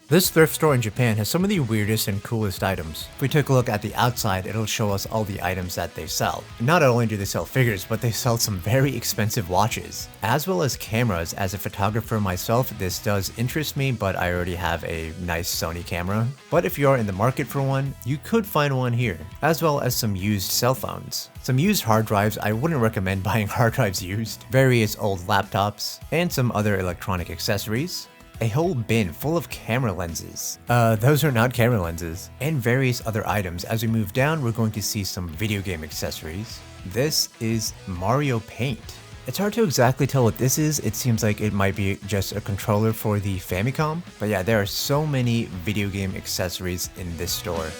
This thrift store in Japan has some of the weirdest and coolest items. If we take a look at the outside, it'll show us all the items that they sell. Not only do they sell figures, but they sell some very expensive watches, as well as cameras. As a photographer myself, this does interest me, but I already have a nice Sony camera. But if you are in the market for one, you could find one here, as well as some used cell phones. Some used hard drives. I wouldn't recommend buying hard drives used. Various old laptops, and some other electronic accessories. A whole bin full of camera lenses. Those are not camera lenses. And various other items. As we move down, we're going to see some video game accessories. This is Mario Paint. It's hard to exactly tell what this is. It seems like it might be just a controller for the Famicom. But yeah, there are so many video game accessories in this store.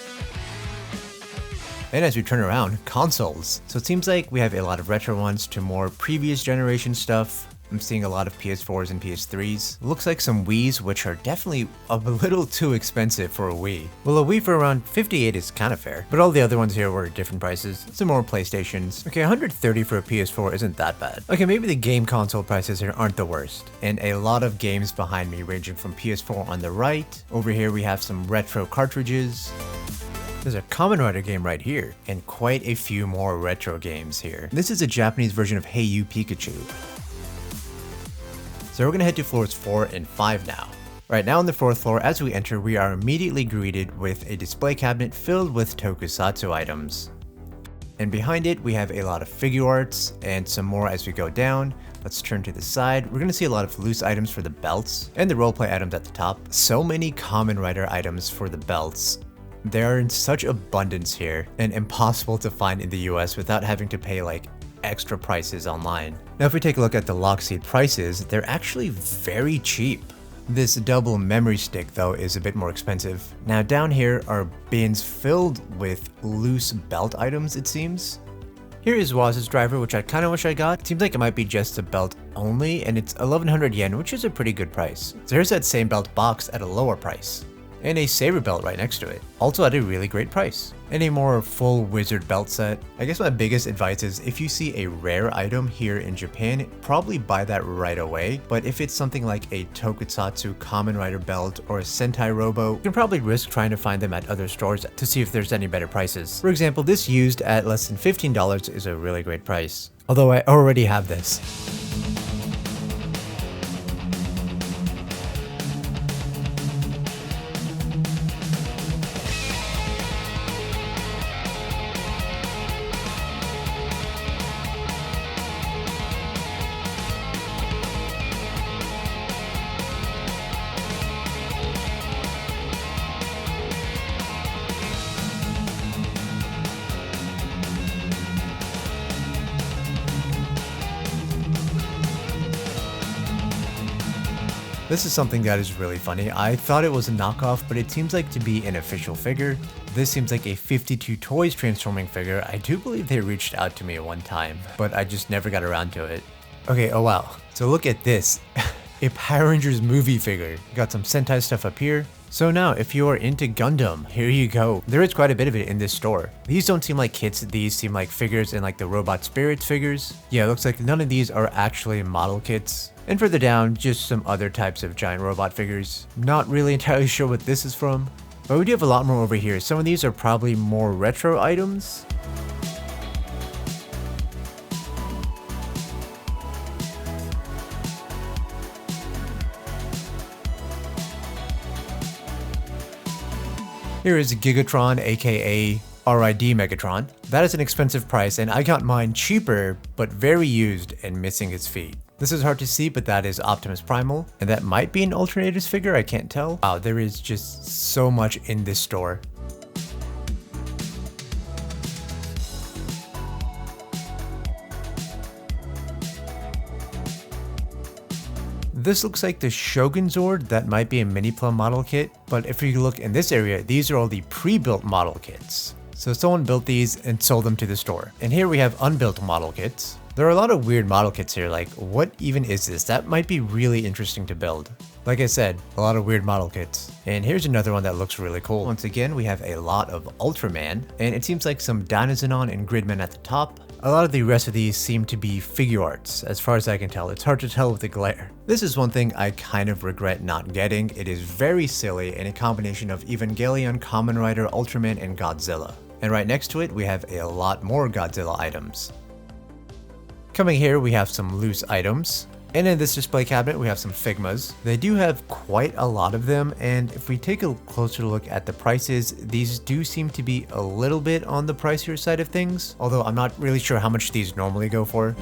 And as we turn around, consoles. So it seems like we have a lot of retro ones to more previous generation stuff. I'm seeing a lot of PS4s and PS3s. Looks like some Wiis, which are definitely a little too expensive for a Wii. Well, a Wii for around $58 is kind of fair, but all the other ones here were different prices. Some more PlayStations. Okay, $130 for a PS4 isn't that bad. Okay, maybe the game console prices here aren't the worst. And a lot of games behind me, ranging from PS4 on the right. Over here we have some retro cartridges. There's a Kamen Rider game right here, and quite a few more retro games here. This is a Japanese version of Hey You Pikachu. So we're gonna head to floors 4 and 5 now. Right now on the 4th floor, as we enter, we are immediately greeted with a display cabinet filled with tokusatsu items. And behind it, we have a lot of figure arts and some more as we go down. Let's turn to the side. We're gonna see a lot of loose items for the belts and the roleplay items at the top. So many Kamen Rider items for the belts. They are in such abundance here and impossible to find in the US without having to pay like extra prices online. Now if we take a look at the lock seat prices, they're actually very cheap. This double memory stick though is a bit more expensive. Now down here are bins filled with loose belt items, it seems. Here is Waz's driver, which I kind of wish I got. It seems like it might be just a belt only, and it's 1100 yen, which is a pretty good price. So here's that same belt box at a lower price. And a saber belt right next to it, also at a really great price. And a more full wizard belt set. I guess my biggest advice is if you see a rare item here in Japan, probably buy that right away. But if it's something like a Tokusatsu Kamen Rider belt or a Sentai Robo, you can probably risk trying to find them at other stores to see if there's any better prices. For example, this used at less than $15 is a really great price. Although I already have this. This is something that is really funny. I thought it was a knockoff, but it seems like to be an official figure. This seems like a 52 Toys transforming figure. I do believe they reached out to me at one time, but I just never got around to it. Okay, oh wow. So look at this. A Power Rangers movie figure. Got some Sentai stuff up here. So now, if you are into Gundam, here you go. There is quite a bit of it in this store. These don't seem like kits, these seem like figures and like the Robot Spirits figures. Yeah, it looks like none of these are actually model kits. And further down, just some other types of giant robot figures. Not really entirely sure what this is from, but we do have a lot more over here. Some of these are probably more retro items. Here is Gigatron, aka RID Megatron. That is an expensive price, and I got mine cheaper, but very used and missing his feet. This is hard to see, but that is Optimus Primal, and that might be an Alternators figure, I can't tell. Wow, there is just so much in this store. This looks like the Shogun Zord. That might be a mini plum model kit, but if you look in this area, these are all the pre-built model kits. So someone built these and sold them to the store. And here we have unbuilt model kits. There are a lot of weird model kits here, like what even is this? That might be really interesting to build. Like I said, a lot of weird model kits. And here's another one that looks really cool. Once again, we have a lot of Ultraman, and it seems like some Dinosanon and Gridman at the top, A lot of the rest of these seem to be figure arts, as far as I can tell. It's hard to tell with the glare. This is one thing I kind of regret not getting. It is very silly in a combination of Evangelion, Kamen Rider, Ultraman, and Godzilla. And right next to it, we have a lot more Godzilla items. Coming here, we have some loose items. And in this display cabinet, we have some Figmas. They do have quite a lot of them, and if we take a closer look at the prices, these do seem to be a little bit on the pricier side of things, although I'm not really sure how much these normally go for.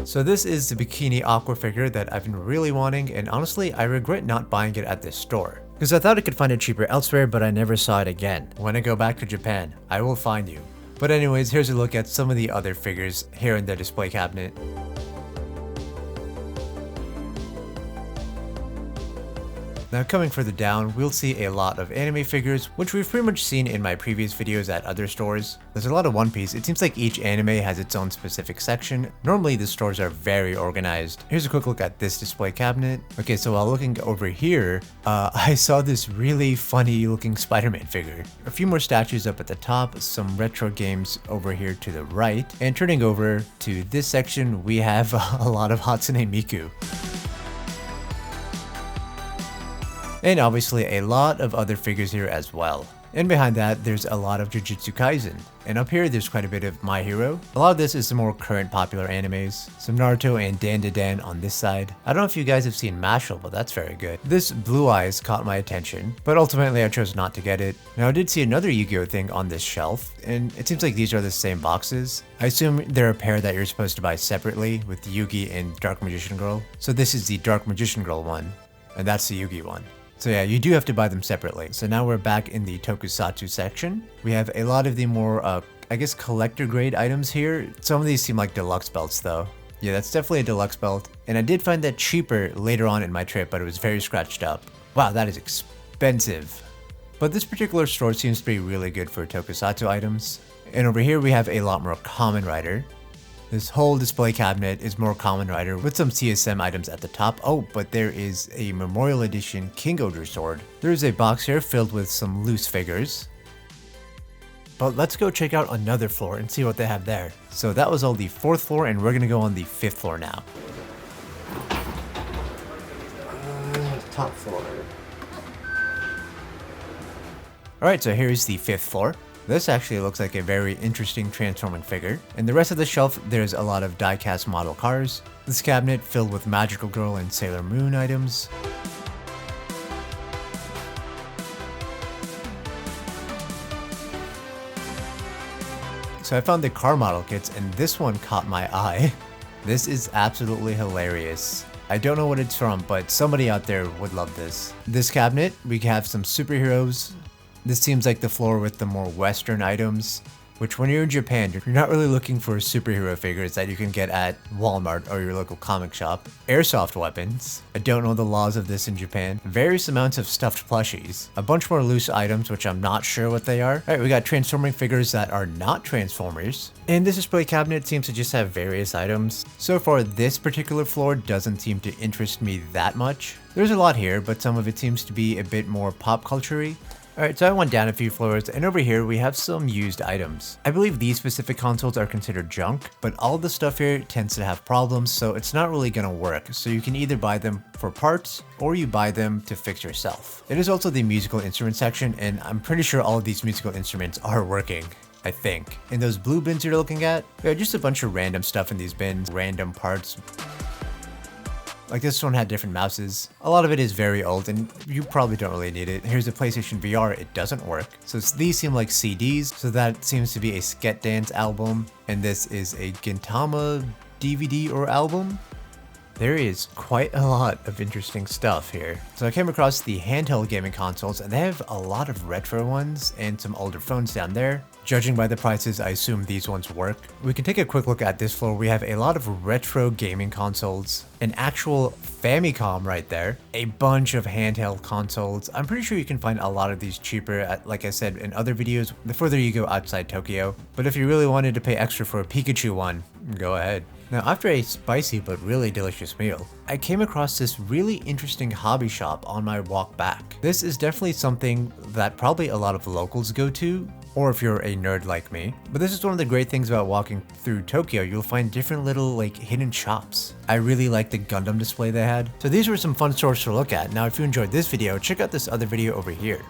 So this is the Bikini Aqua figure that I've been really wanting, and honestly, I regret not buying it at this store. Because I thought I could find it cheaper elsewhere, but I never saw it again. When I go back to Japan, I will find you. But anyways, here's a look at some of the other figures here in the display cabinet. Now coming further down, we'll see a lot of anime figures, which we've pretty much seen in my previous videos at other stores. There's a lot of One Piece. It seems like each anime has its own specific section. Normally the stores are very organized. Here's a quick look at this display cabinet. Okay, so while looking over here, I saw this really funny looking Spider-Man figure. A few more statues up at the top, some retro games over here to the right, and turning over to this section, we have a lot of Hatsune Miku. And obviously a lot of other figures here as well. And behind that, there's a lot of Jujutsu Kaisen. And up here, there's quite a bit of My Hero. A lot of this is the more current popular animes. Some Naruto and Dan on this side. I don't know if you guys have seen Mashle, but that's very good. This Blue Eyes caught my attention, but ultimately I chose not to get it. Now I did see another Yu-Gi-Oh thing on this shelf, and it seems like these are the same boxes. I assume they're a pair that you're supposed to buy separately with Yugi and Dark Magician Girl. So this is the Dark Magician Girl one, and that's the Yugi one. So yeah, you do have to buy them separately. So now we're back in the Tokusatsu section. We have a lot of the more, I guess, collector grade items here. Some of these seem like deluxe belts though. Yeah, that's definitely a deluxe belt. And I did find that cheaper later on in my trip, but it was very scratched up. Wow, that is expensive. But this particular store seems to be really good for Tokusatsu items. And over here we have a lot more Kamen Rider. This whole display cabinet is more Kamen Rider with some CSM items at the top. Oh, but there is a Memorial Edition King Odor sword. There's a box here filled with some loose figures. But let's go check out another floor and see what they have there. So that was all the 4th floor, and we're gonna go on the 5th floor now. Top floor. Alright, so here's the 5th floor. This actually looks like a very interesting transforming figure. In the rest of the shelf, there's a lot of die-cast model cars. This cabinet filled with Magical Girl and Sailor Moon items. So I found the car model kits, and this one caught my eye. This is absolutely hilarious. I don't know what it's from, but somebody out there would love this. This cabinet, we have some superheroes. This seems like the floor with the more Western items, which when you're in Japan, you're not really looking for superhero figures that you can get at Walmart or your local comic shop. Airsoft weapons. I don't know the laws of this in Japan. Various amounts of stuffed plushies. A bunch more loose items, which I'm not sure what they are. Alright, we got transforming figures that are not Transformers. And this display cabinet seems to just have various items. So far, this particular floor doesn't seem to interest me that much. There's a lot here, but some of it seems to be a bit more pop culture-y. Alright, so I went down a few floors, and over here we have some used items. I believe these specific consoles are considered junk, but all the stuff here tends to have problems, so it's not really gonna work. So you can either buy them for parts, or you buy them to fix yourself. It is also the musical instrument section, and I'm pretty sure all of these musical instruments are working. I think. And those blue bins you're looking at, they're just a bunch of random stuff in these bins, random parts. Like this one had different mouses. A lot of it is very old and you probably don't really need it. Here's a PlayStation VR, it doesn't work. So these seem like CDs, so that seems to be a Sket Dance album. And this is a Gintama DVD or album. There is quite a lot of interesting stuff here. So I came across the handheld gaming consoles, and they have a lot of retro ones and some older phones down there. Judging by the prices, I assume these ones work. We can take a quick look at this floor. We have a lot of retro gaming consoles, an actual Famicom right there, a bunch of handheld consoles. I'm pretty sure you can find a lot of these cheaper, like I said in other videos, the further you go outside Tokyo. But if you really wanted to pay extra for a Pikachu one, go ahead. Now, after a spicy but really delicious meal, I came across this really interesting hobby shop on my walk back. This is definitely something that probably a lot of locals go to, or if you're a nerd like me. But this is one of the great things about walking through Tokyo, you'll find different little like hidden shops. I really like the Gundam display they had. So these were some fun stores to look at. Now if you enjoyed this video, check out this other video over here.